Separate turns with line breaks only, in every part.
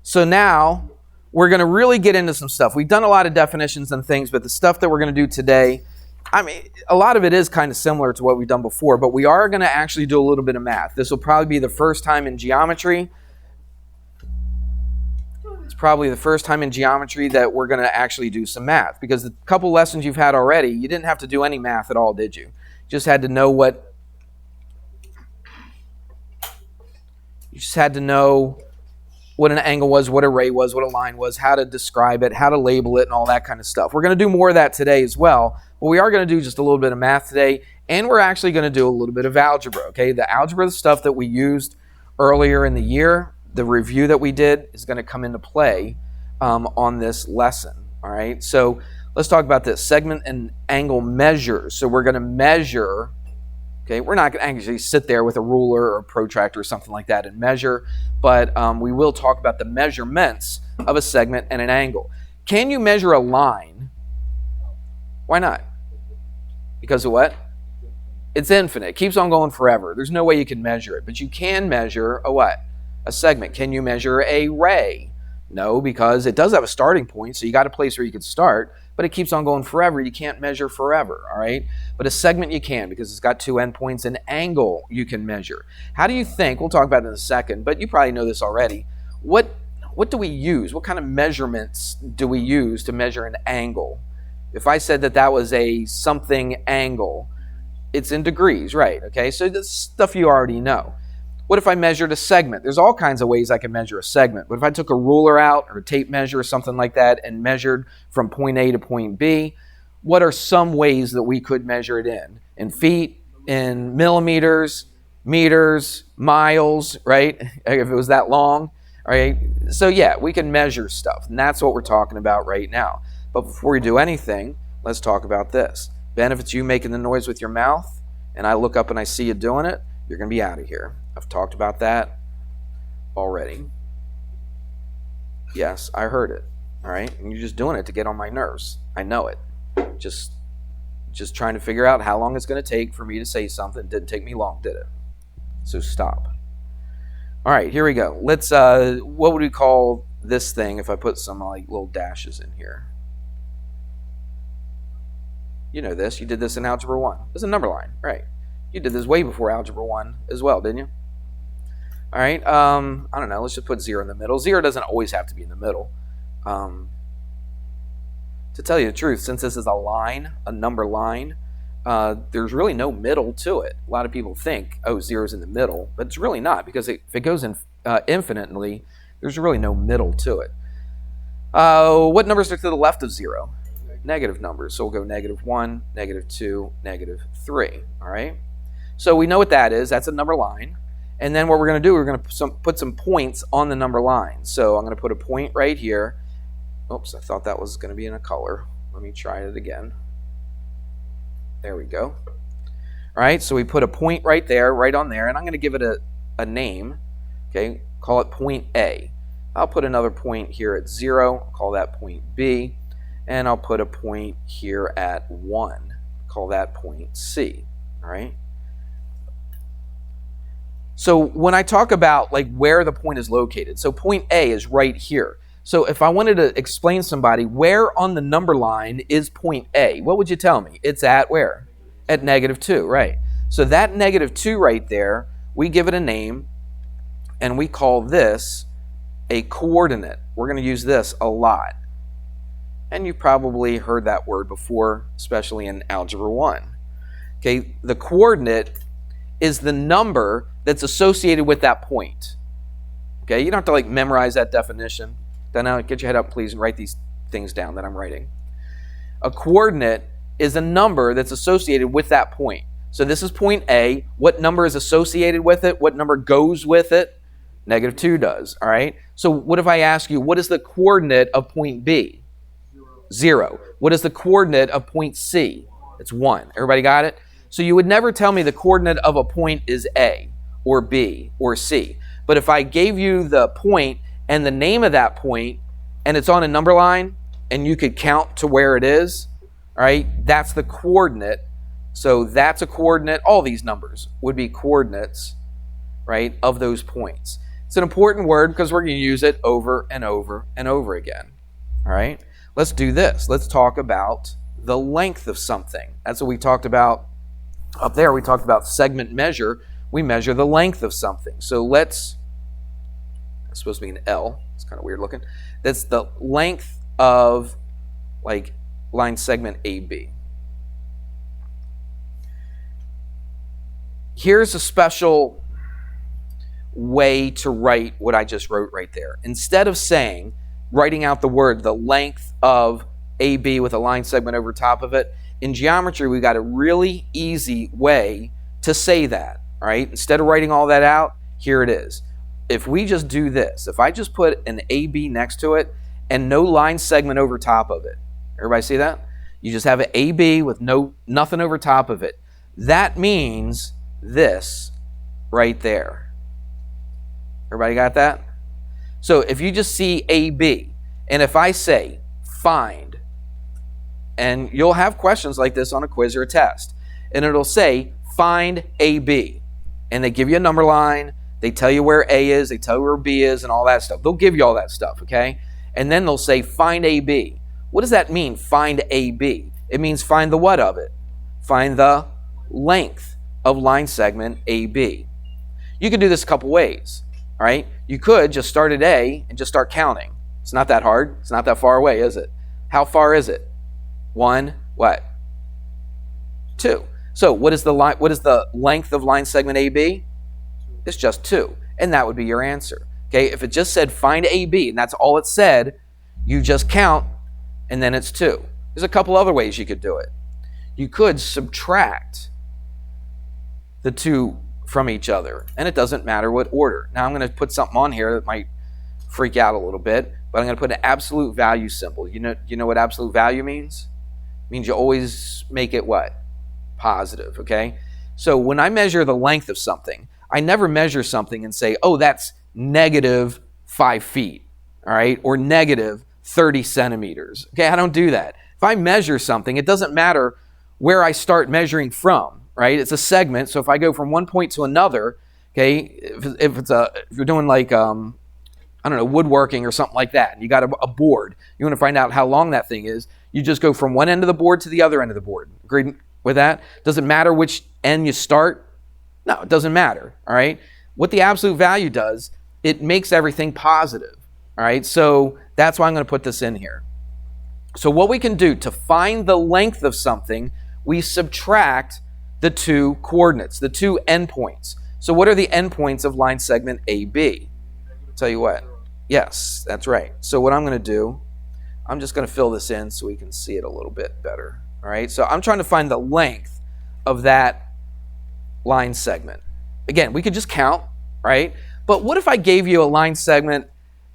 So now we're going to really get into some stuff. We've done a lot of definitions and things, but the stuff that we're going to do today, I mean, a lot of it is kind of similar to what we've done before, but we are going to actually do a little bit of math. This will probably be the first time in geometry. It's probably the first time in geometry that we're going to actually do some math, because the couple lessons you've had already, you didn't have to do any math at all, did you? You just had to know what an angle was, what a ray was, what a line was, how to describe it, how to label it, and all that kind of stuff. We're going to do more of that today as well, but we are going to do just a little bit of math today, and we're actually going to do a little bit of algebra, okay? The algebra stuff that we used earlier in the year, the review that we did, is going to come into play on this lesson, all right? So let's talk about this, segment and angle measures. So we're going to measure. Okay, we're not going to actually sit there with a ruler or a protractor or something like that and measure, but we will talk about the measurements of a segment and an angle. Can you measure a line? Why not? Because of what? It's infinite. It keeps on going forever. There's no way you can measure it, but you can measure a what? A segment. Can you measure a ray? No, because it does have a starting point, so you got a place where you could start, but it keeps on going forever. You can't measure forever, all right? But a segment you can, because it's got two endpoints. An angle you can measure. How do you think, we'll talk about it in a second, but you probably know this already, what do we use? What kind of measurements do we use to measure an angle? If I said that was a something angle, it's in degrees, right? Okay, so this stuff you already know. What if I measured a segment? There's all kinds of ways I can measure a segment. What if I took a ruler out or a tape measure or something like that and measured from point A to point B? What are some ways that we could measure it in? In feet, in millimeters, meters, miles, right? If it was that long, right? So yeah, we can measure stuff, and that's what we're talking about right now. But before we do anything, let's talk about this. Ben, if it's you making the noise with your mouth, and I look up and I see you doing it, you're going to be out of here. I've talked about that already. Yes, I heard it. All right? And you're just doing it to get on my nerves. I know it. Just trying to figure out how long it's going to take for me to say something. It didn't take me long, did it? So stop. All right, here we go. Let's, what would we call this thing if I put some like little dashes in here? You know this. You did this in Algebra 1. It's a number line, right? You did this way before Algebra 1 as well, didn't you? All right, I don't know. Let's just put 0 in the middle. 0 doesn't always have to be in the middle. To tell you the truth, since this is a line, a number line, there's really no middle to it. A lot of people think, oh, 0's in the middle, but it's really not, because if it goes in infinitely, there's really no middle to it. What numbers are to the left of 0? Negative numbers. So we'll go -1, -2, -3. All right? So we know what that is. That's a number line. And then what we're going to do, we're going to put some points on the number line. So I'm going to put a point right here. Oops, I thought that was going to be in a color. Let me try it again. There we go. All right, so we put a point right there, right on there, and I'm going to give it a name. Okay, call it point A. I'll put another point here at 0. I'll call that point B. And I'll put a point here at 1. Call that point C. All right? So when I talk about like where the point is located, so point A is right here. So if I wanted to explain to somebody where on the number line is point A, what would you tell me? It's at where? At -2, right? So that -2 right there, we give it a name, and we call this a coordinate. We're going to use this a lot. And you've probably heard that word before, especially in Algebra 1. Okay, the coordinate is the number that's associated with that point. Okay, you don't have to like memorize that definition. Then now get your head up, please, and write these things down that I'm writing. A coordinate is a number that's associated with that point. So this is point A. What number is associated with it? What number goes with it? -2 does, all right? So what if I ask you, what is the coordinate of point B? 0. What is the coordinate of point C? It's 1. Everybody got it? So you would never tell me the coordinate of a point is A or B or C. But if I gave you the point and the name of that point, and it's on a number line, and you could count to where it is, all right, that's the coordinate. So that's a coordinate. All these numbers would be coordinates, right, of those points. It's an important word because we're going to use it over and over and over again. All right? Let's do this. Let's talk about the length of something. That's what we talked about up there. We talked about segment measure. We measure the length of something. So it's supposed to be an L. It's kind of weird looking. That's the length of like line segment AB. Here's a special way to write what I just wrote right there. Instead of writing out the word, the length of AB with a line segment over top of it, in geometry, we got a really easy way to say that, right? Instead of writing all that out, here it is. If we just do this, if I just put an AB next to it and no line segment over top of it, everybody see that? You just have an AB with nothing over top of it. That means this right there. Everybody got that? So if you just see AB, and if I say find, and you'll have questions like this on a quiz or a test, and it'll say find AB, and they give you a number line, they tell you where A is, they tell you where B is, and all that stuff. They'll give you all that stuff, okay? And then they'll say find AB. What does that mean, find AB? It means find the what of it? Find the length of line segment AB. You can do this a couple ways, all right? You could just start at A and just start counting. It's not that hard. It's not that far away, is it? How far is it? 1, what? 2. So what is the length of line segment AB? It's just 2, and that would be your answer. Okay, if it just said find AB, and that's all it said, you just count, and then it's 2. There's a couple other ways you could do it. You could subtract the 2 from each other, and it doesn't matter what order. Now I'm going to put something on here that might freak out a little bit, but I'm going to put an absolute value symbol. You know what absolute value means? It means you always make it what? Positive, okay? So when I measure the length of something, I never measure something and say, oh, that's negative 5 feet, all right, or negative 30 centimeters. Okay, I don't do that. If I measure something, it doesn't matter where I start measuring from, right? It's a segment, so if I go from one point to another, okay, if you're doing like, I don't know, woodworking or something like that, and you got a board, you want to find out how long that thing is, you just go from one end of the board to the other end of the board. Agreed with that? Does it matter which end you start? No, it doesn't matter, all right? What the absolute value does, it makes everything positive, all right? So that's why I'm going to put this in here. So what we can do to find the length of something, we subtract the 2 coordinates, the 2 endpoints. So what are the endpoints of line segment AB? I'll tell you what. Yes, that's right. So what I'm going to do, I'm just going to fill this in so we can see it a little bit better, all right? So I'm trying to find the length of that line segment. Again, we could just count, right? But what if I gave you a line segment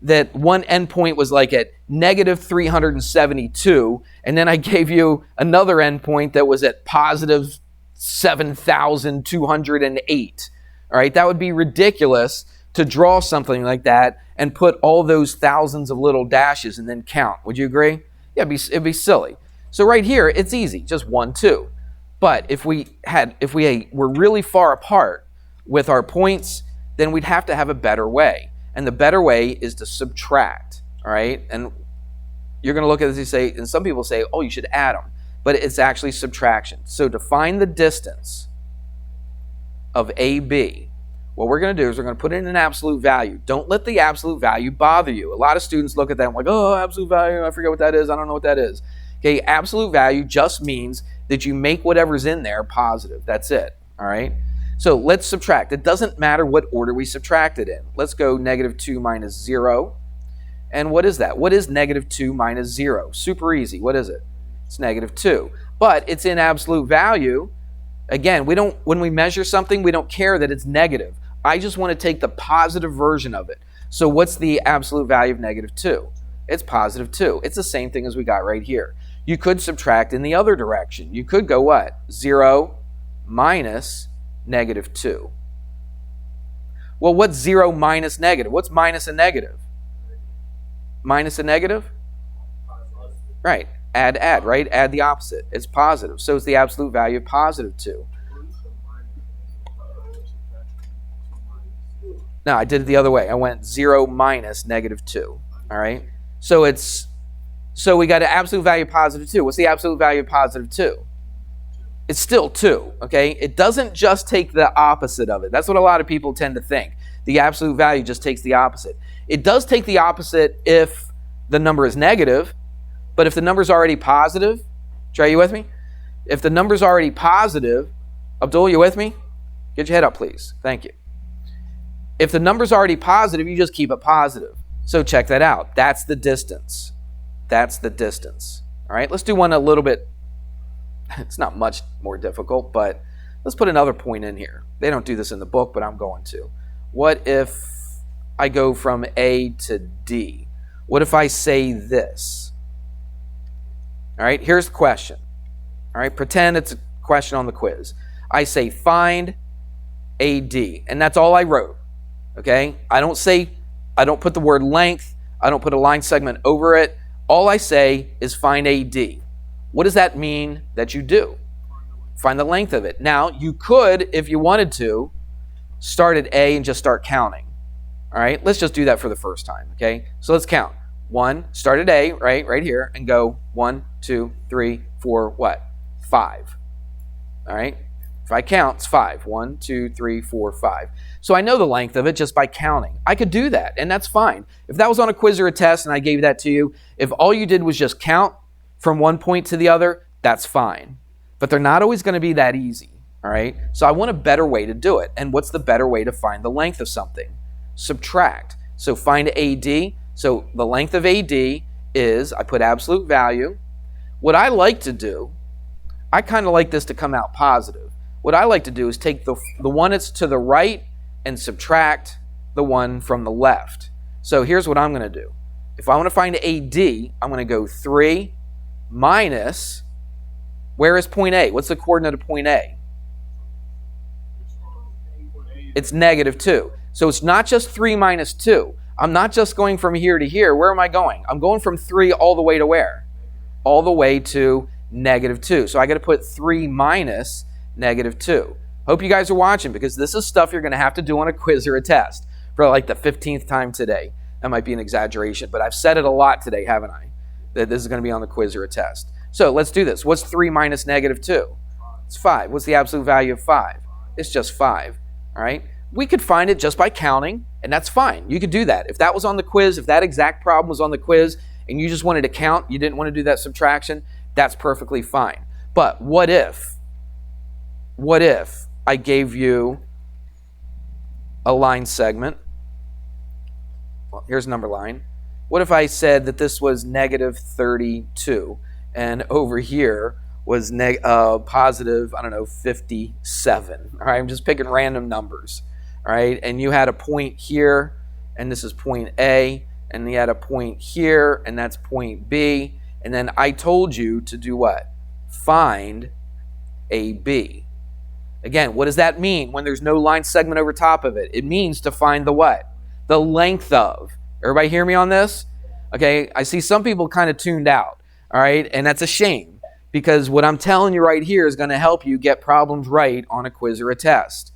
that one endpoint was like at negative 372, and then I gave you another endpoint that was at positive 7,208, all right? That would be ridiculous to draw something like that and put all those thousands of little dashes and then count. Would you agree? Yeah, it'd be silly. So right here, it's easy, just 1, 2. But if we were really far apart with our points, then we'd have to have a better way. And the better way is to subtract, all right? And you're going to look at this and some people say, oh, you should add them. But it's actually subtraction. So to find the distance of AB, what we're going to do is we're going to put in an absolute value. Don't let the absolute value bother you. A lot of students look at that and like, oh, absolute value, I forget what that is. I don't know what that is. Okay, absolute value just means that you make whatever's in there positive. That's it, all right? So let's subtract. It doesn't matter what order we subtract it in. Let's go negative 2 minus 0. And what is that? What is negative 2 minus 0? Super easy. What is it? It's negative 2. But it's in absolute value. Again, when we measure something, we don't care that it's negative. I just want to take the positive version of it. So what's the absolute value of negative 2? It's positive 2. It's the same thing as we got right here. You could subtract in the other direction. You could go what? 0 minus negative 2. Well, what's 0 minus negative? What's minus a negative? Minus a negative? Right. Add, right? Add the opposite. It's positive. So it's the absolute value of positive 2. No, I did it the other way. I went 0 minus negative 2. All right. So we got an absolute value of positive 2. What's the absolute value of positive 2? It's still 2. Okay. It doesn't just take the opposite of it. That's what a lot of people tend to think. The absolute value just takes the opposite. It does take the opposite if the number is negative, but if the number is already positive, Trey, you with me? If the number is already positive, Abdul, you with me? Get your head up, please. Thank you. If the number's already positive, you just keep it positive. So check that out. That's the distance. That's the distance. All right, let's do one a little bit. It's not much more difficult, but let's put another point in here. They don't do this in the book, but I'm going to. What if I go from A to D? What if I say this? All right, here's the question. All right, pretend it's a question on the quiz. I say find AD, and that's all I wrote. Okay, I don't put the word length, I don't put a line segment over it. All I say is find AD. What does that mean that you do? Find the length of it. Now, you could, if you wanted to, start at A and just start counting. All right, let's just do that for the first time. Okay, so let's count. 1, start at A, right here, and go 1, 2, 3, 4, what? 5. All right. If I count, it's 5. 1, 2, 3, 4, 5. So I know the length of it just by counting. I could do that, and that's fine. If that was on a quiz or a test and I gave that to you, if all you did was just count from one point to the other, that's fine. But they're not always going to be that easy, all right? So I want a better way to do it. And what's the better way to find the length of something? Subtract. So find AD. So the length of AD is, I put absolute value. What I like to do, I kind of like this to come out positive. What I like to do is take the one that's to the right and subtract the one from the left. So here's what I'm going to do. If I want to find AD, I'm going to go 3 minus, where is point A? What's the coordinate of point A? It's negative 2. So it's not just 3 minus 2. I'm not just going from here to here. Where am I going? I'm going from 3 all the way to where? All the way to negative 2. So I got to put 3 minus negative 2. Hope you guys are watching, because this is stuff you're going to have to do on a quiz or a test for like the 15th time today. That might be an exaggeration, but I've said it a lot today, haven't I? That this is going to be on the quiz or a test. So let's do this. What's 3 minus negative 2? It's 5. What's the absolute value of 5? It's just 5. All right? We could find it just by counting, and that's fine. You could do that. If that was on the quiz, if that exact problem was on the quiz, and you just wanted to count, you didn't want to do that subtraction, that's perfectly fine. But what if I gave you a line segment? Well, here's a number line. What if I said that this was negative 32, and over here was positive, 57. All right, I'm just picking random numbers. All right, and you had a point here, and this is point A, and you had a point here, and that's point B, and then I told you to do what? Find AB. Again, what does that mean when there's no line segment over top of it? It means to find the what? The length of. Everybody hear me on this? Okay, I see some people kind of tuned out, all right, and that's a shame, because what I'm telling you right here is going to help you get problems right on a quiz or a test.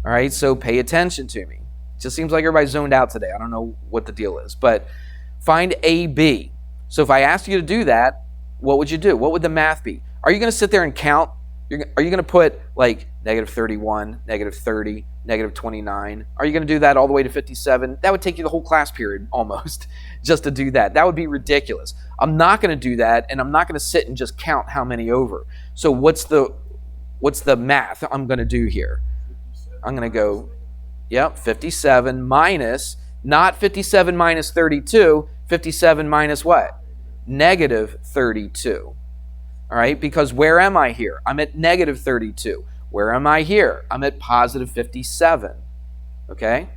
All right, so pay attention to me. It just seems like everybody's zoned out today. I don't know what the deal is, but find AB. So if I asked you to do that, what would you do? What would the math be? Are you going to sit there and count? Are you going to put like negative 31, negative 30, negative 29? Are you going to do that all the way to 57? That would take you the whole class period almost just to do that. That would be ridiculous. I'm not going to do that, and I'm not going to sit and just count how many over. So what's the math I'm going to do here? I'm going to go, 57 minus, not 57 minus 32, 57 minus what? Negative 32. All right, because where am I here? I'm at negative 32. Where am I here? I'm at positive 57. Okay?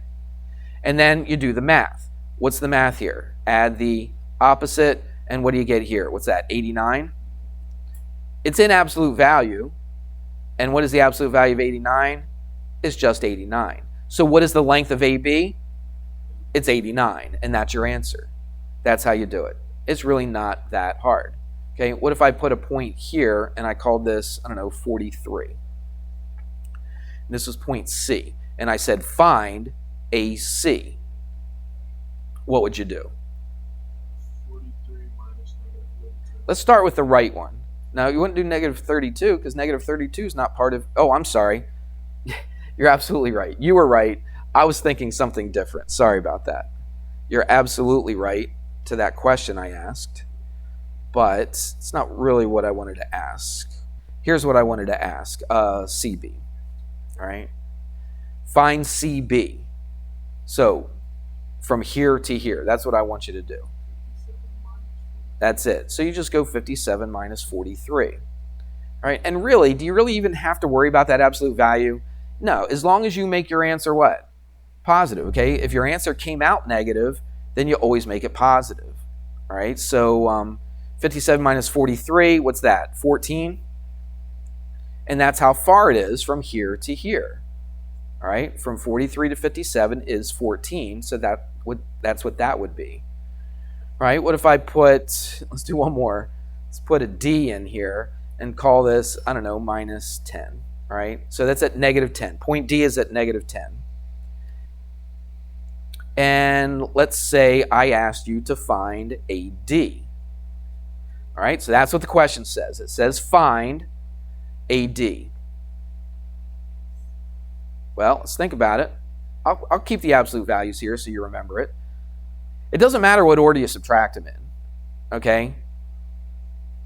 And then you do the math. What's the math here? Add the opposite, and what do you get here? What's that, 89? It's in absolute value. And what is the absolute value of 89? It's just 89. So what is the length of AB? It's 89, and that's your answer. That's how you do it. It's really not that hard. Okay, what if I put a point here and I called this, 43? And this was point C. And I said find AC, what would you do?
43 minus negative 32.
Let's start with the right one. Now, you wouldn't do negative 32 because negative 32 is not part of... Oh, I'm sorry. You're absolutely right. You were right. I was thinking something different. Sorry about that. You're absolutely right to that question I asked, but it's not really what I wanted to ask. Here's what I wanted to ask. CB. All right? Find CB. So, from here to here. That's what I want you to do.
57 minus 40.
That's it. So you just go 57 minus 43. All right? And really, do you really even have to worry about that absolute value? No, as long as you make your answer what? Positive, okay? If your answer came out negative, then you always make it positive. All right? So 57 minus 43, what's that? 14? And that's how far it is from here to here. All right? From 43 to 57 is 14, so that's what that would be. All right? What if I put, let's do one more. Let's put a D in here and call this, I don't know, minus 10. All right? So that's at negative 10. Point D is at negative 10. And let's say I asked you to find AD. All right? So that's what the question says. It says find AD. Well, let's think about it. I'll keep the absolute values here so you remember it. It doesn't matter what order you subtract them in, okay?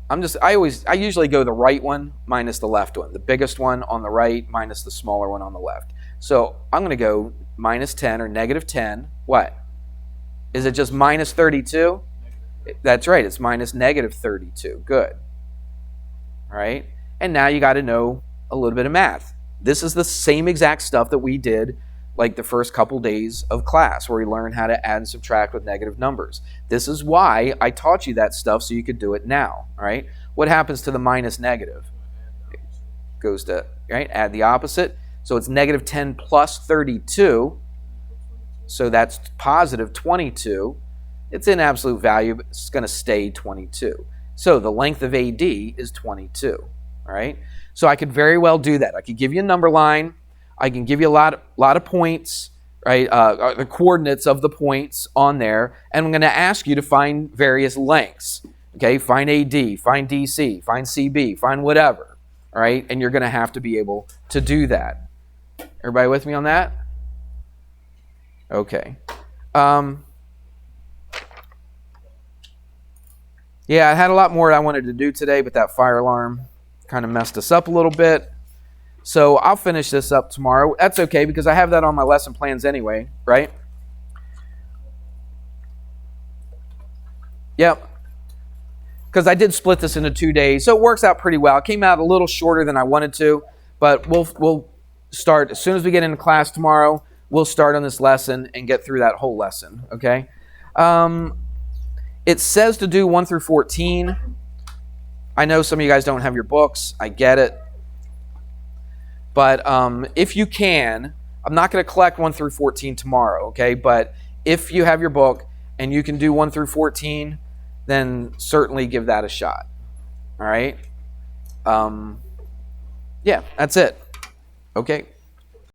I usually go the right one minus the left one. The biggest one on the right minus the smaller one on the left. So I'm going to go minus 10 or negative 10. What? Is it just minus 32? That's right. It's minus negative 32. Good. All right? And now you got to know a little bit of math. This is the same exact stuff that we did like the first couple days of class where we learned how to add and subtract with negative numbers. This is why I taught you that stuff so you could do it now. All right? What happens to the minus negative? It goes to, right? Add the opposite. So it's negative 10 plus 32. So that's positive 22. It's in absolute value, but it's going to stay 22. So the length of AD is 22. All right? So I could very well do that. I could give you a number line. I can give you a lot of points, right? The coordinates of the points on there. And I'm going to ask you to find various lengths. Okay? Find AD, find DC, find CB, find whatever. All right? And you're going to have to be able to do that. Everybody with me on that? Okay. Yeah, I had a lot more I wanted to do today, but that fire alarm kind of messed us up a little bit. So I'll finish this up tomorrow. That's okay because I have that on my lesson plans anyway, right? Yep. Because I did split this into 2 days, so it works out pretty well. It came out a little shorter than I wanted to, but we'll start as soon as we get into class tomorrow. We'll start on this lesson and get through that whole lesson, okay? It says to do 1 through 14. I know some of you guys don't have your books. I get it. But if you can, I'm not going to collect 1 through 14 tomorrow, okay? But if you have your book and you can do 1 through 14, then certainly give that a shot, all right? Yeah, that's it. Okay.